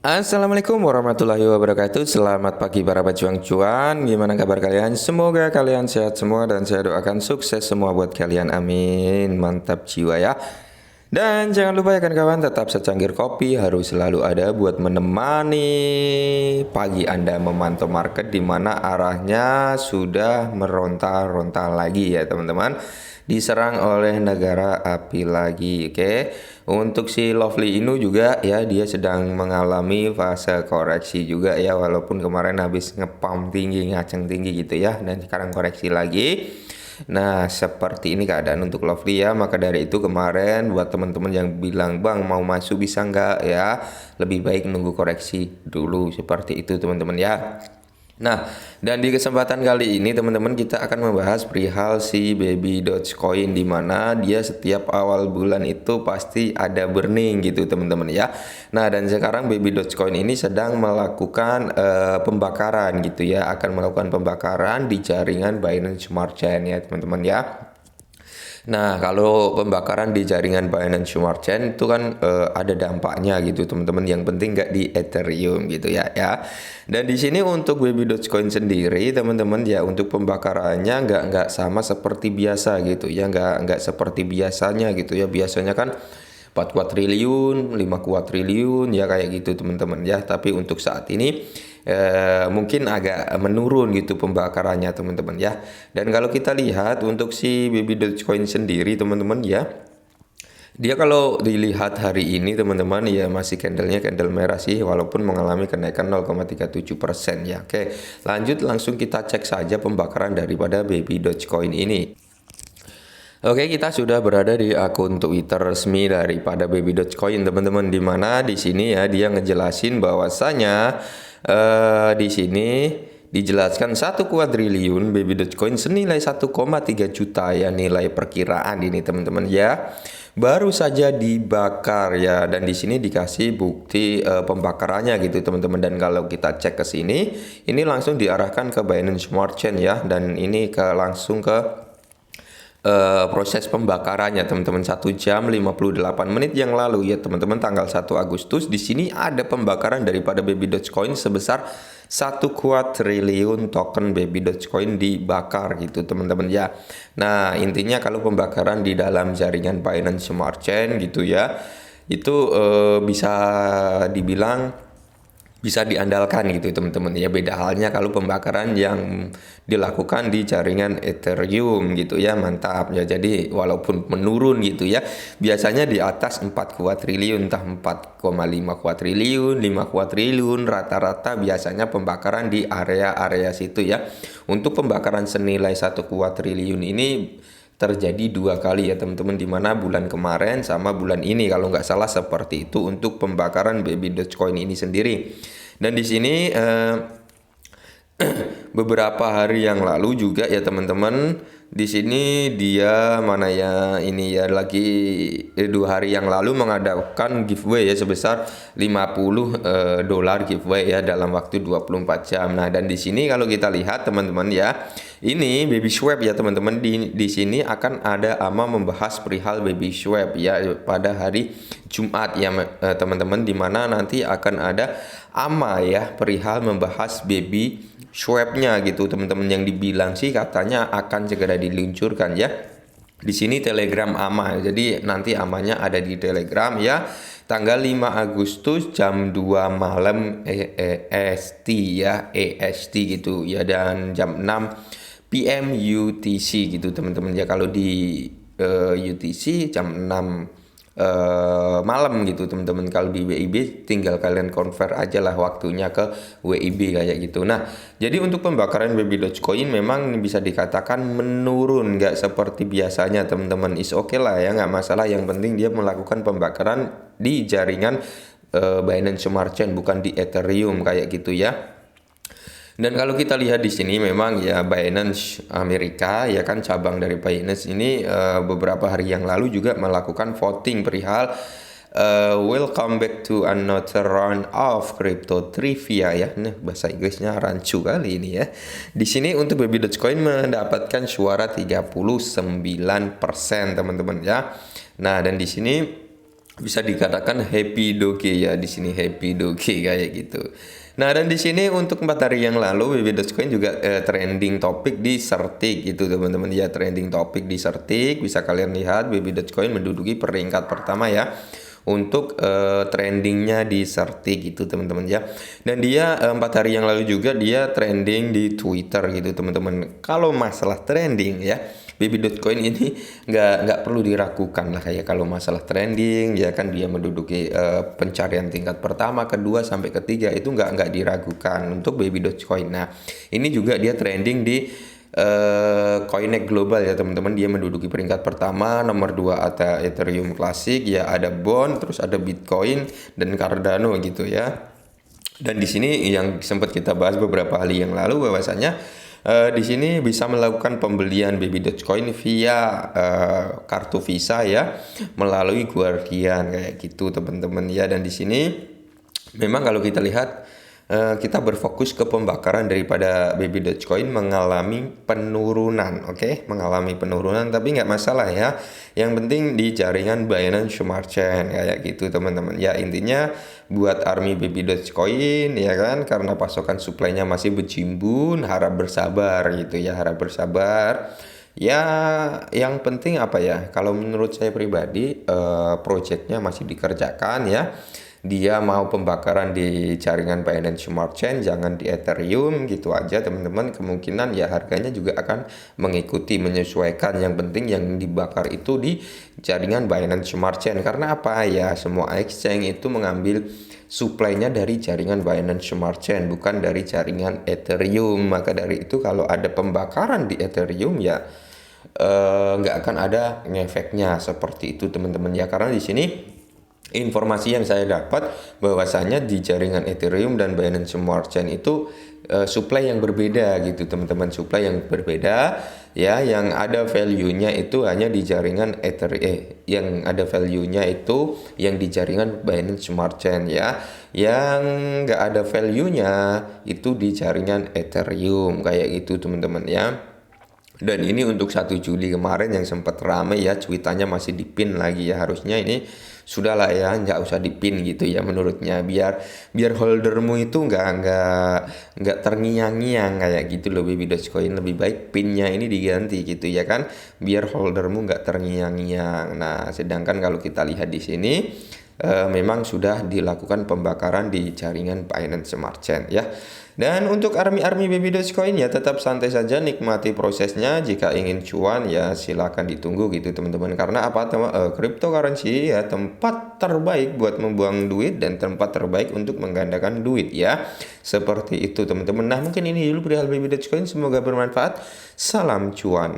Assalamualaikum warahmatullahi wabarakatuh. Selamat pagi para pejuang cuan. Gimana kabar kalian? Semoga kalian sehat semua dan saya doakan sukses semua buat kalian. Amin. Mantap jiwa ya. Dan jangan lupa ya kawan-kawan, tetap secangkir kopi harus selalu ada buat menemani pagi Anda memantau market di mana arahnya sudah meronta-ronta lagi ya teman-teman. Diserang oleh negara api lagi. Oke. Untuk si Lovely Inu juga ya, dia sedang mengalami fase koreksi juga ya, walaupun kemarin habis ngepump tinggi, ngaceng tinggi gitu ya, dan sekarang koreksi lagi. Nah, seperti ini keadaan untuk Lovely ya. Maka dari itu kemarin buat teman-teman yang bilang, "Bang, mau masuk bisa nggak ya?" Lebih baik nunggu koreksi dulu seperti itu teman-teman ya. Nah, dan di kesempatan kali ini teman-teman kita akan membahas perihal si Baby Dogecoin di mana dia setiap awal bulan itu pasti ada burning gitu teman-teman ya. Nah, dan sekarang Baby Dogecoin ini sedang melakukan pembakaran gitu ya, akan melakukan pembakaran di jaringan Binance Smart Chain ya teman-teman ya. Nah, kalau pembakaran di jaringan Binance Smart Chain itu kan ada dampaknya gitu, teman-teman. Yang penting nggak di Ethereum gitu ya. Dan di sini untuk Baby Dogecoin sendiri, teman-teman ya, untuk pembakarannya nggak sama seperti biasa gitu ya, nggak seperti biasanya gitu ya. Biasanya kan 4 kuadriliun, 5 kuadriliun ya kayak gitu teman-teman ya. Tapi untuk saat ini mungkin agak menurun gitu pembakarannya teman-teman ya. Dan kalau kita lihat untuk si Baby Dogecoin sendiri teman-teman ya, dia kalau dilihat hari ini teman-teman ya masih candlenya candle merah sih, walaupun mengalami kenaikan 0,37% ya. Oke, lanjut langsung kita cek saja pembakaran daripada Baby Dogecoin ini. Oke, kita sudah berada di akun Twitter resmi daripada Baby Dogecoin teman-teman, di mana di sini ya dia ngejelasin bahwasanya di sini dijelaskan 1 kuadriliun Baby Dogecoin senilai 1,3 juta ya, nilai perkiraan ini teman-teman ya. Baru saja dibakar ya, dan di sini dikasih bukti pembakarannya gitu teman-teman. Dan kalau kita cek ke sini, ini langsung diarahkan ke Binance Smart Chain ya, dan ini langsung ke proses pembakarannya teman-teman 1 jam 58 menit yang lalu ya teman-teman, tanggal 1 Agustus. Di sini ada pembakaran daripada Baby Dogecoin sebesar 1 kuadriliun token Baby Dogecoin dibakar gitu teman-teman ya. Nah, intinya kalau pembakaran di dalam jaringan Binance Smart Chain gitu ya, itu bisa dibilang bisa diandalkan gitu teman-teman ya. Beda halnya kalau pembakaran yang dilakukan di jaringan Ethereum gitu ya. Mantap ya, jadi walaupun menurun gitu ya, biasanya di atas 4 kuadriliun, entah 4,5 kuadriliun, 5 kuadriliun, rata-rata biasanya pembakaran di area-area situ ya. Untuk pembakaran senilai 1 kuadriliun ini terjadi 2 kali ya teman-teman, di mana bulan kemarin sama bulan ini kalau nggak salah seperti itu untuk pembakaran Baby Dogecoin ini sendiri. Dan di sini beberapa hari yang lalu juga ya teman-teman, di sini dia mana ya, ini ya lagi 2 hari yang lalu mengadakan giveaway ya sebesar 50 dolar giveaway ya dalam waktu 24 jam. Nah, dan di sini kalau kita lihat teman-teman ya, ini Baby Swap ya teman-teman, di sini akan ada AMA membahas perihal Baby Swap ya pada hari Jumat ya teman-teman, di mana nanti akan ada AMA ya perihal membahas Baby Swap-nya gitu teman-teman, yang dibilang sih katanya akan segera diluncurkan ya. Di sini Telegram AMA. Jadi nanti AMA-nya ada di Telegram ya. Tanggal 5 Agustus jam 2 malam EST ya, EST gitu ya, dan jam 6 PM UTC gitu teman-teman ya. Kalau di UTC jam 6 malam gitu teman-teman. Kalau di WIB tinggal kalian convert aja lah waktunya ke WIB kayak gitu. Nah, jadi untuk pembakaran Baby Dogecoin memang bisa dikatakan menurun, nggak seperti biasanya teman-teman. Is oke lah ya, nggak masalah. Yang penting dia melakukan pembakaran di jaringan Binance Smart Chain, bukan di Ethereum kayak gitu ya. Dan kalau kita lihat di sini memang ya Binance Amerika ya kan, cabang dari Binance ini beberapa hari yang lalu juga melakukan voting perihal welcome back to another round of crypto trivia ya. Nah, bahasa Inggrisnya rancu kali ini ya. Di sini untuk Baby Dogecoin mendapatkan suara 39% teman-teman ya. Nah, dan di sini bisa dikatakan happy doge ya, di sini happy doge kayak gitu. Nah, dan di sini untuk 4 hari yang lalu BB Dogecoin juga trending topik di Certik gitu teman-teman ya, trending topik di Certik. Bisa kalian lihat BB Dogecoin menduduki peringkat pertama ya untuk trendingnya di Certik gitu teman-teman ya. Dan dia 4 hari yang lalu juga dia trending di Twitter gitu teman-teman. Kalau masalah trending ya, Baby.coin ini nggak perlu diragukan lah, kayak kalau masalah trending ya kan dia menduduki pencarian tingkat pertama, kedua sampai ketiga itu nggak diragukan untuk Baby.coin. Nah, ini juga dia trending di Coinex Global ya teman-teman. Dia menduduki peringkat pertama, nomor 2 ada Ethereum Classic ya, ada Bond, terus ada Bitcoin dan Cardano gitu ya. Dan di sini yang sempat kita bahas beberapa hari yang lalu bahwasanya di sini bisa melakukan pembelian Baby Dogecoin via kartu Visa ya, melalui Guardian kayak gitu teman-teman ya. Dan di sini memang kalau kita lihat kita berfokus ke pembakaran daripada Baby Dogecoin mengalami penurunan, oke? Mengalami penurunan tapi nggak masalah ya. Yang penting di jaringan Binance Smart Chain kayak gitu teman-teman. Ya intinya buat army Baby Dogecoin ya kan, karena pasokan suplainya masih berjimbun, harap bersabar gitu ya, harap bersabar. Ya, yang penting apa ya? Kalau menurut saya pribadi, projectnya masih dikerjakan ya. Dia mau pembakaran di jaringan Binance Smart Chain, jangan di Ethereum gitu aja teman-teman. Kemungkinan ya harganya juga akan mengikuti, menyesuaikan. Yang penting yang dibakar itu di jaringan Binance Smart Chain. Karena apa ya? Semua exchange itu mengambil supply-nya dari jaringan Binance Smart Chain, bukan dari jaringan Ethereum. Maka dari itu kalau ada pembakaran di Ethereum ya nggak akan ada ngefeknya seperti itu teman-teman ya. Karena di sini informasi yang saya dapat bahwasanya di jaringan Ethereum dan Binance Smart Chain itu supply yang berbeda gitu teman-teman, supply yang berbeda ya. Yang ada value-nya itu hanya di jaringan yang ada value-nya itu yang di jaringan Binance Smart Chain ya. Yang nggak ada value-nya itu di jaringan Ethereum kayak gitu teman-teman ya. Dan ini untuk 1 Juli kemarin yang sempat ramai ya, cuitannya masih dipin lagi ya. Harusnya ini sudahlah ya, nggak usah dipin gitu ya menurutnya, biar holdermu itu nggak terngiang-ngiang kayak gitu loh. Baby Dogecoin lebih baik pinnya ini diganti gitu ya kan, biar holdermu nggak terngiang-ngiang. Nah, sedangkan kalau kita lihat di sini memang sudah dilakukan pembakaran di jaringan Binance Smart Chain ya. Dan untuk army Baby Dogecoin ya tetap santai saja, nikmati prosesnya. Jika ingin cuan ya silakan ditunggu gitu teman-teman. Karena apa cryptocurrency ya tempat terbaik buat membuang duit dan tempat terbaik untuk menggandakan duit ya. Seperti itu teman-teman. Nah, mungkin ini dulu perihal Baby Dogecoin, semoga bermanfaat. Salam cuan.